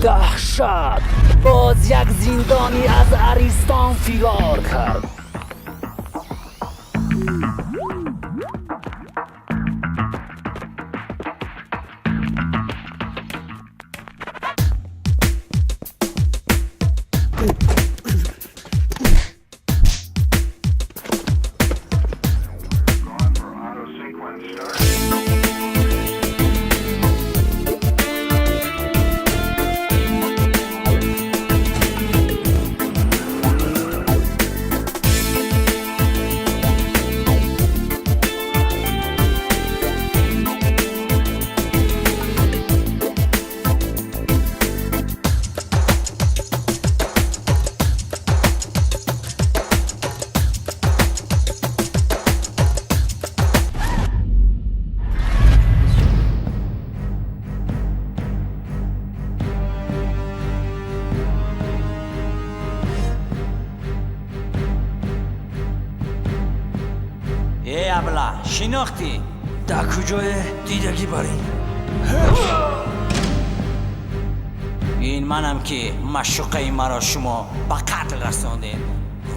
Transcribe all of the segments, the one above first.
دهشت باز یک زندانی از عریستان فرار کرد. ای ابله شناختی؟ در کجای دیدگی برین؟ این منم که مشوقه مرا شما به قتل رساندین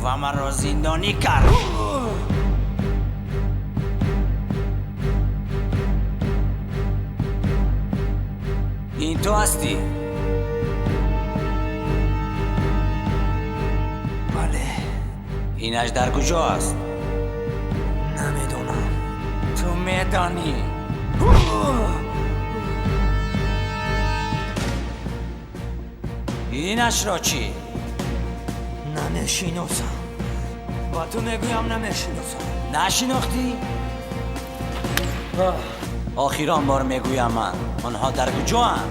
و مرا زندانی کرد. این تو هستی؟ بله. اینش در کجا است؟ نمیدونم. تو میدانی. اینش را چی؟ نمیشناسم. با تو میگویم نمیشناسم. نشناختی؟ آخران بار میگویم من آنها در کجا هم؟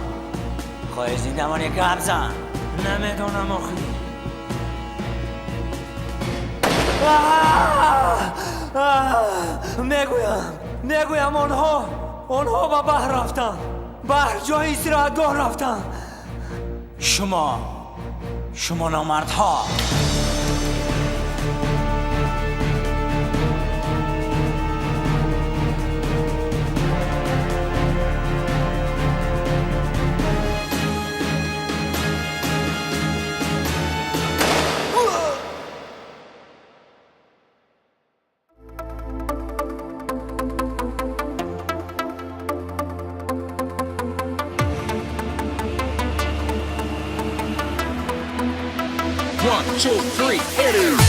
خواهی زنده من یک گپ زن. نمیدونم آخی. میگویم آنها با بحر رفتن. بحر جای استراحتگاه رفتن. شما نامردها. One, two, three, hit it!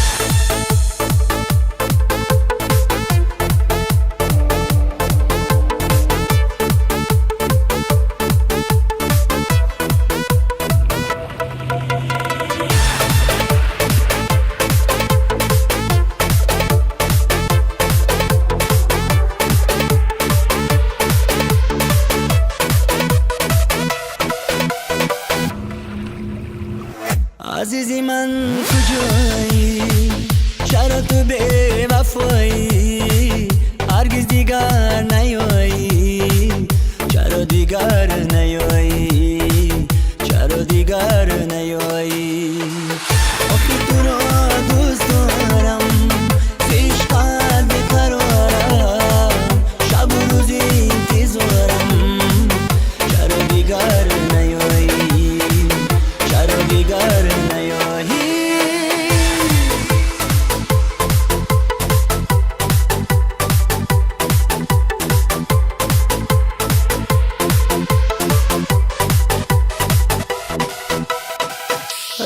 عزیزی من کجایی؟ چرا تو به وفایی؟ هرگز دیگر نیایی. چرا دیگر نیایی؟ چرا دیگر نیایی؟ آخی تو را دوست دارم، پیش قلب قرارم، شب و روز انتظارم. چرا دیگر نیایی؟ چرا دیگر نیایی؟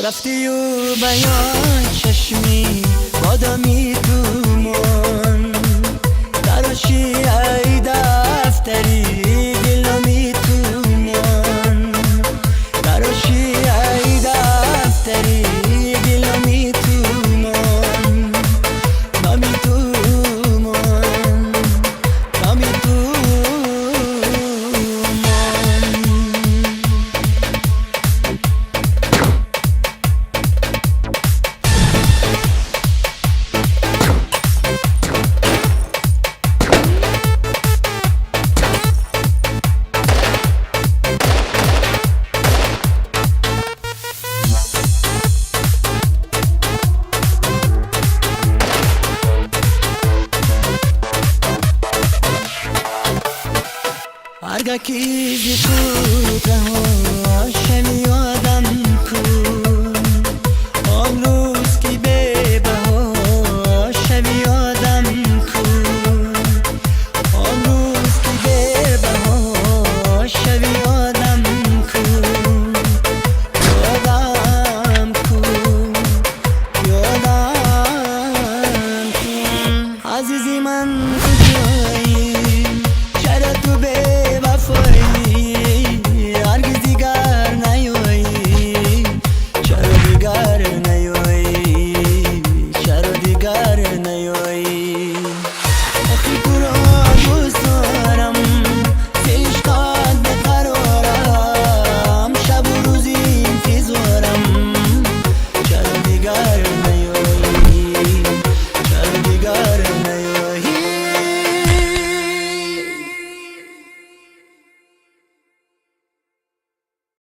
رفتی و بیان چشمی بادامی تو من، تراشی ای دفتری دلمی تو من، تراشی ای دفتری دلمی تو من، نامی تو من، نامی تو من. بره